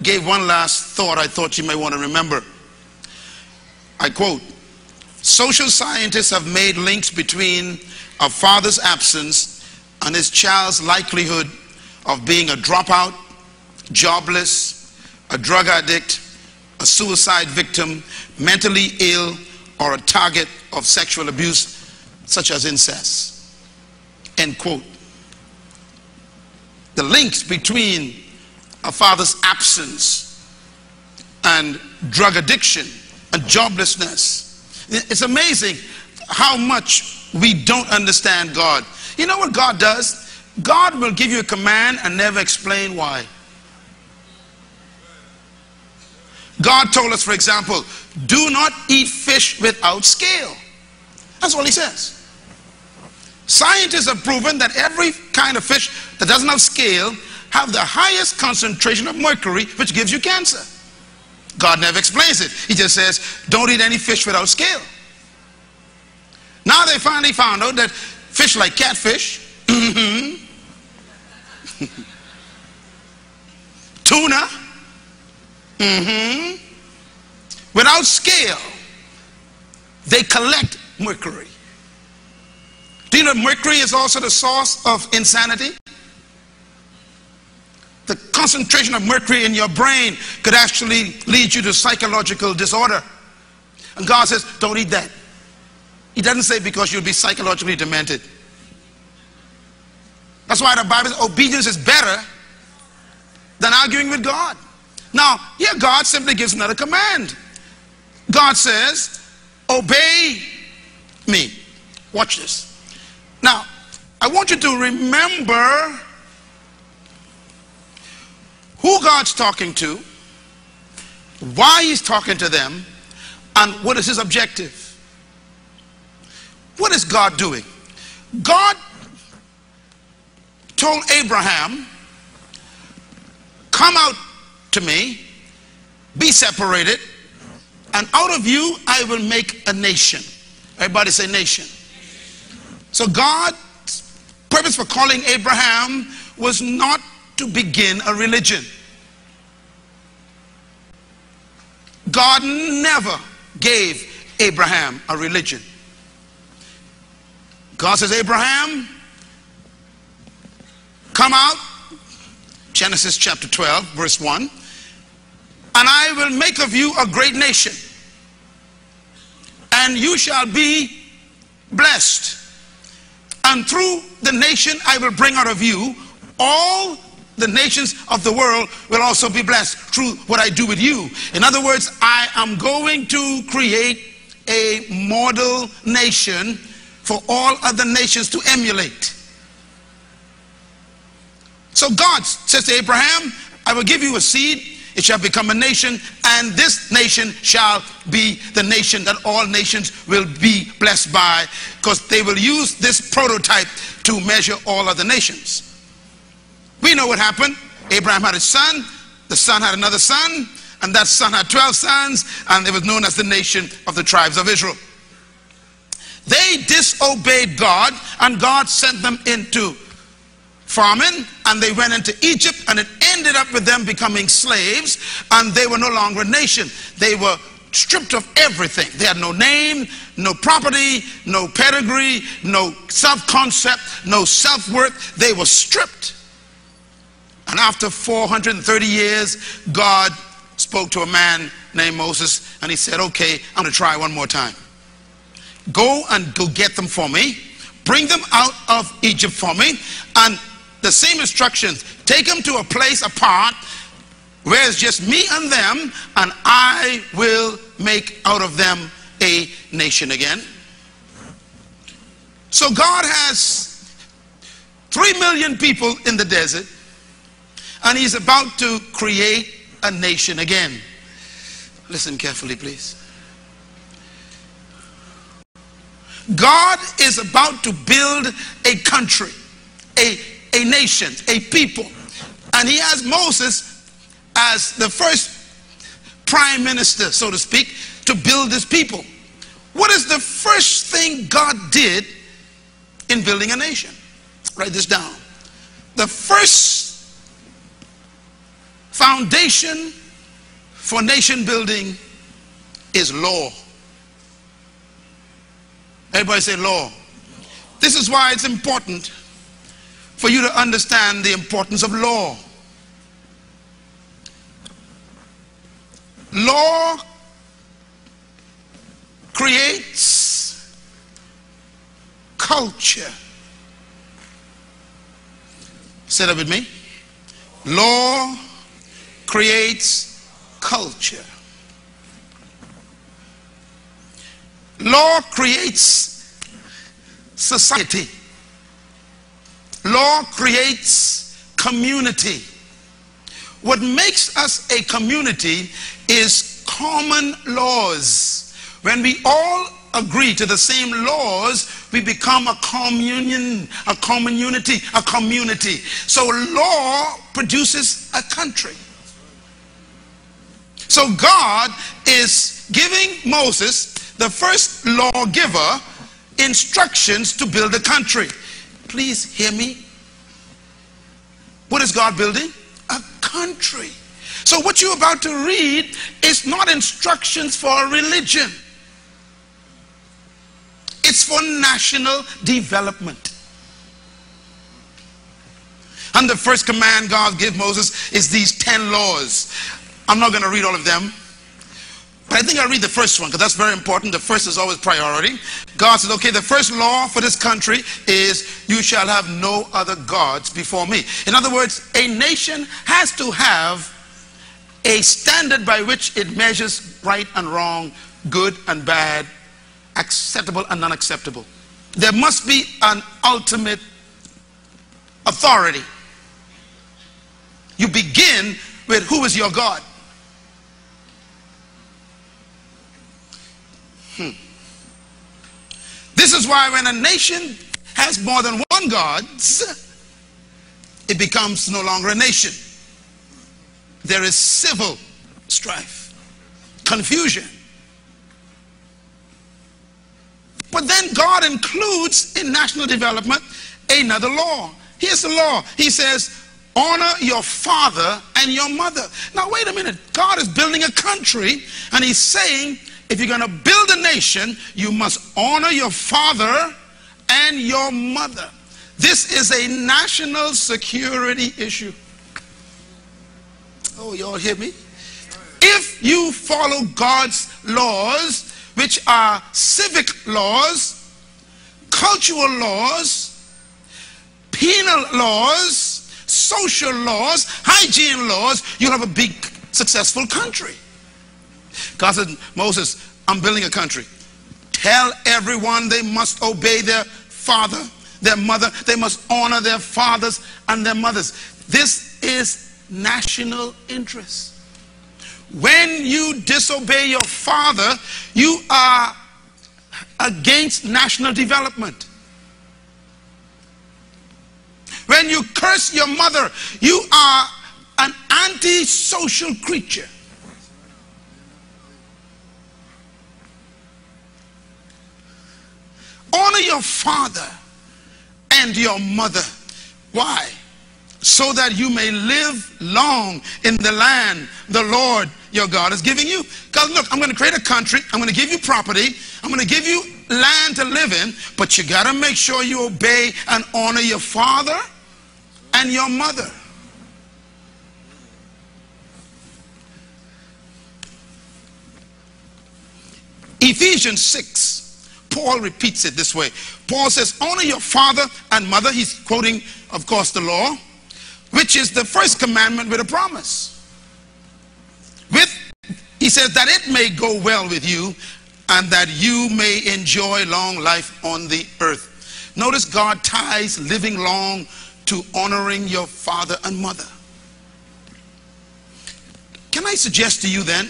gave one last thought I thought you may want to remember. I quote, social scientists have made links between a father's absence and his child's likelihood of being a dropout, jobless, a drug addict, a suicide victim, mentally ill, or a target of sexual abuse, such as incest. End quote. The links between a father's absence and drug addiction and joblessness. It's amazing how much we don't understand God. You know what God does? God will give you a command and never explain why. God told us, for example, do not eat fish without scale. That's all he says. Scientists have proven that every kind of fish that doesn't have scale have the highest concentration of mercury, which gives you cancer. God never explains it. He just says, don't eat any fish without scale. Now they finally found out that fish like catfish, tuna, without scale, they collect mercury. Do you know mercury is also the source of insanity? The concentration of mercury in your brain could actually lead you to psychological disorder. And God says, don't eat that. He doesn't say because you'll be psychologically demented. That's why the Bible says obedience is better than arguing with God. Now, here God simply gives another command. God says, obey me. Watch this. Now, I want you to remember who God's talking to, why he's talking to them, and what is his objective. What is God doing? God told Abraham, come out to me, be separated, and out of you I will make a nation. Everybody say nation. So God's purpose for calling Abraham was not to begin a religion. God never gave Abraham a religion. God says, Abraham, come out, Genesis chapter 12, verse 1, and I will make of you a great nation, and you shall be blessed. And through the nation I will bring out of you, all the nations of the world will also be blessed through what I do with you. In other words, I am going to create a model nation for all other nations to emulate. So God says to Abraham, I will give you a seed, it shall become a nation, and this nation shall be the nation that all nations will be blessed by, because they will use this prototype to measure all other nations. We know what happened. Abraham had a son, the son had another son, and that son had 12 sons, and it was known as the nation of the tribes of Israel. They disobeyed God, and God sent them into famine, and they went into Egypt, and it ended up with them becoming slaves, and they were no longer a nation. They were stripped of everything. They had no name, no property, no pedigree, no self-concept, no self-worth. They were stripped. And after 430 years, God spoke to a man named Moses, and he said, okay, I'm going to try one more time. Go and go get them for me. Bring them out of Egypt for me. And the same instructions. Take them to a place apart where it's just me and them, and I will make out of them a nation again. So God has 3 million people in the desert, and he's about to create a nation again. Listen carefully, please. God is about to build a country, a nation, a people. And he has Moses as the first prime minister, so to speak, to build this people. What is the first thing God did in building a nation? Write this down. The first foundation for nation building is law. Everybody say law. This is why it's important for you to understand the importance of law. Law creates culture. Say that with me. Law creates culture. Law creates society. Law creates community. What makes us a community is common laws. When we all agree to the same laws, we become a communion, a common unity, a community. So law produces a country. So God is giving Moses, the first lawgiver, instructions to build a country. Please hear me. What is God building? A country. So what you're about to read is not instructions for a religion. It's for national development. And the first command God gave Moses is these 10 laws. I'm not going to read all of them, but I think I'll read the first one because that's very important. The first is always priority. God says, okay, the first law for this country is you shall have no other gods before me. In other words, a nation has to have a standard by which it measures right and wrong, good and bad, acceptable and unacceptable. There must be an ultimate authority. You begin with who is your God. This is why when a nation has more than one God, it becomes no longer a nation. There is civil strife, confusion. But then God includes in national development another law. Here's the law. He says, honor your father and your mother. Now wait a minute. God is building a country and he's saying, if you're going to build a nation, you must honor your father and your mother. This is a national security issue. Oh, y'all hear me? If you follow God's laws, which are civic laws, cultural laws, penal laws, social laws, hygiene laws, you'll have a big, successful country. God said, Moses, I'm building a country. Tell everyone they must obey their father, their mother. They must honor their fathers and their mothers. This is national interest. When you disobey your father, you are against national development. When you curse your mother, you are an anti-social creature. Honor your father and your mother. Why? So that you may live long in the land the Lord your God is giving you. Because look, I'm going to create a country. I'm going to give you property. I'm going to give you land to live in. But you got to make sure you obey and honor your father and your mother. Ephesians 6. Paul repeats it this way. Paul says, honor your father and mother. He's quoting, of course, the law, which is the first commandment with a promise. He says that it may go well with you and that you may enjoy long life on the earth. Notice God ties living long to honoring your father and mother. Can I suggest to you then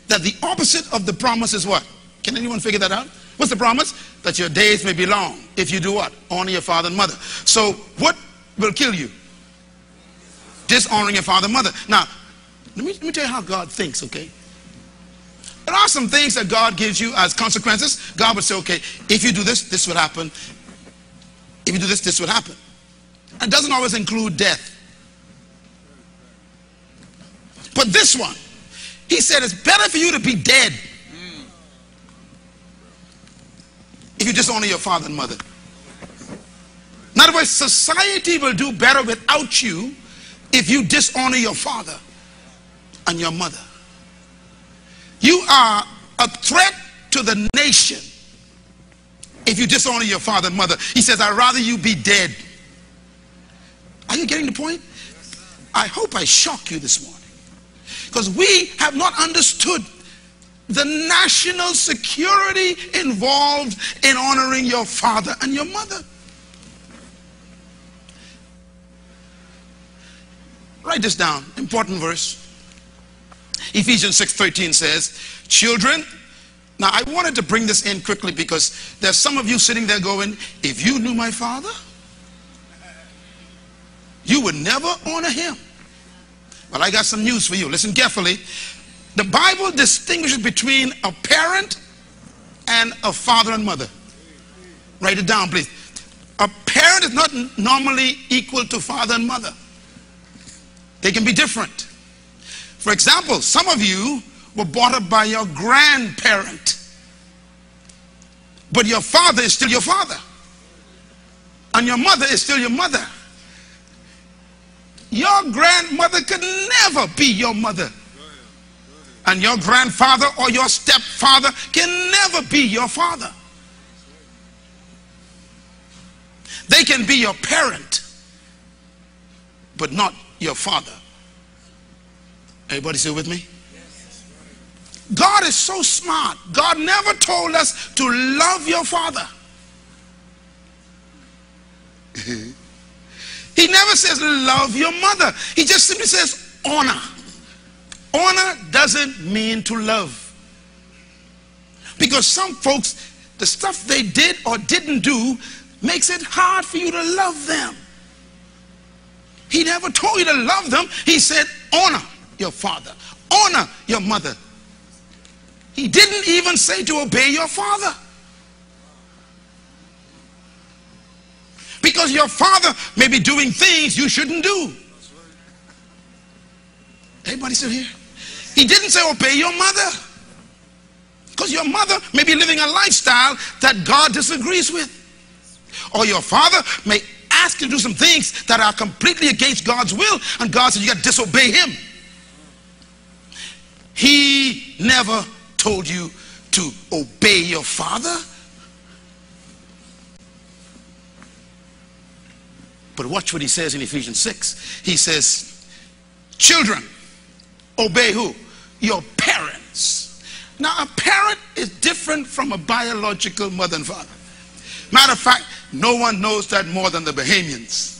that the opposite of the promise is what? Can anyone figure that out? What's the promise? That your days may be long if you do what? Honor your father and mother. So what will kill you? Dishonoring your father and mother. Now, let me tell you how God thinks, okay? There are some things that God gives you as consequences. God would say, okay, if you do this, this would happen. If you do this, this would happen. It doesn't always include death. But this one, he said, it's better for you to be dead if you dishonor your father and mother. In other words, society will do better without you if you dishonor your father and your mother. You are a threat to the nation if you dishonor your father and mother. He says, I'd rather you be dead. Are you getting the point? I hope I shock you this morning, because we have not understood the national security involved in honoring your father and your mother. Write this down, important verse. Ephesians 6:13 says, children, now I wanted to bring this in quickly because there's some of you sitting there going, if you knew my father, you would never honor him. Well, I got some news for you. Listen carefully. The Bible distinguishes between a parent and a father and mother. Write it down, please. A parent is not normally equal to father and mother. They can be different. For example, some of you were brought up by your grandparent, but your father is still your father, and your mother is still your mother. Your grandmother could never be your mother, and your grandfather or your stepfather can never be your father. They can be your parent, but not your father. Everybody still with me? God is so smart. God never told us to love your father. He never says love your mother. He just simply says honor. Honor doesn't mean to love. Because some folks, the stuff they did or didn't do makes it hard for you to love them. He never told you to love them. He said honor your father, honor your mother. He didn't even say to obey your father, because your father may be doing things you shouldn't do. Everybody still here? He didn't say obey your mother, because your mother may be living a lifestyle that God disagrees with, or your father may ask you to do some things that are completely against God's will, and God said you got to disobey him. He never told you to obey your father. But watch what he says in Ephesians 6. He says, children, obey who? Your parents. Now, a parent is different from a biological mother and father. Matter of fact, no one knows that more than the Bahamians.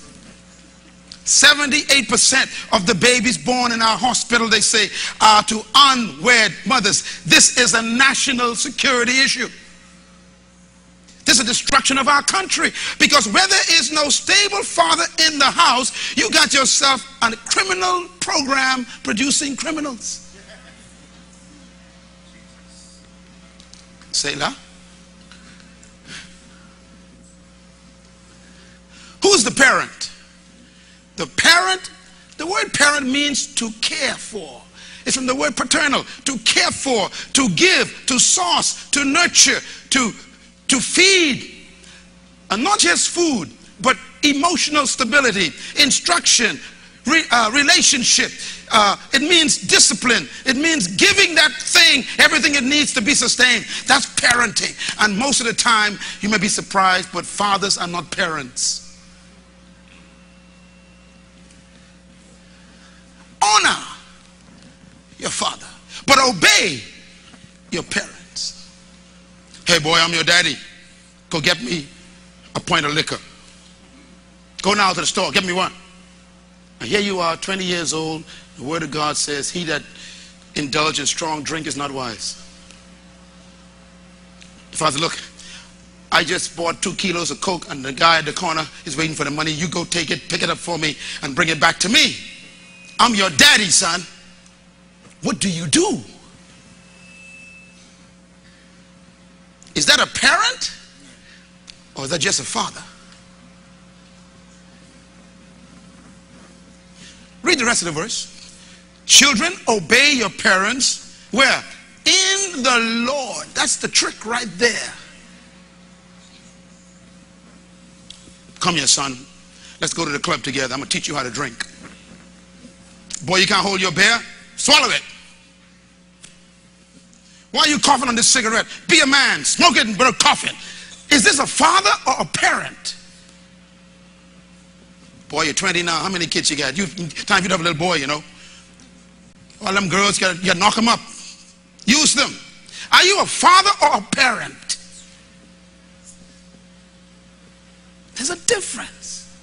78% of the babies born in our hospital, they say, are to unwed mothers. This is a national security issue. This is a destruction of our country, because where there is no stable father in the house, you got yourself a criminal program producing criminals. Selah. Who's the parent? The parent, the word parent means to care for. It's from the word paternal, to care for, to give, to source, to nurture, to feed. And not just food, but emotional stability, instruction, relationship. It means discipline. It means giving that thing everything it needs to be sustained. That's parenting. And most of the time, you may be surprised, but fathers are not parents. Honor your father, but obey your parents. Hey boy, I'm your daddy. Go get me a pint of liquor. Go now to the store, get me one. And here you are, 20 years old. The word of God says, he that indulges in strong drink is not wise. The father, look, I just bought 2 kilos of Coke, and the guy at the corner is waiting for the money. You go take it, pick it up for me, and bring it back to me. I'm your daddy, son. What do you do? Is that a parent? Or is that just a father? Read the rest of the verse. Children, obey your parents. Where? In the Lord. That's the trick right there. Come here, son. Let's go to the club together. I'm going to teach you how to drink. Boy, you can't hold your beer. Swallow it. Why are you coughing on this cigarette? Be a man. Smoke it but cough it. Is this a father or a parent? Boy, you're 20 now. How many kids you got? Time for you to have a little boy, you know. All them girls, you gotta knock them up. Use them. Are you a father or a parent? There's a difference.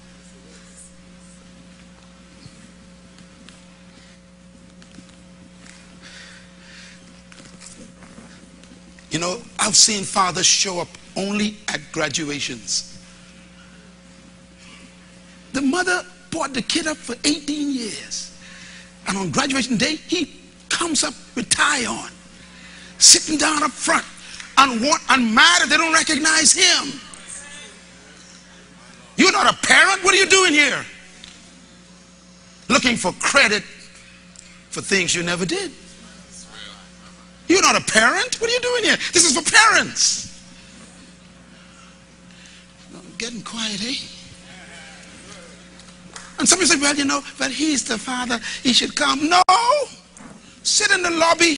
You know, I've seen fathers show up only at graduations. The mother brought the kid up for 18 years. And on graduation day, he comes up with tie on, sitting down up front, and mad if they don't recognize him. You're not a parent. What are you doing here? Looking for credit for things you never did. You're not a parent. What are you doing here? This is for parents. Getting quiet, eh? And some people say, well, you know, but he's the father. He should come. No. Sit in the lobby.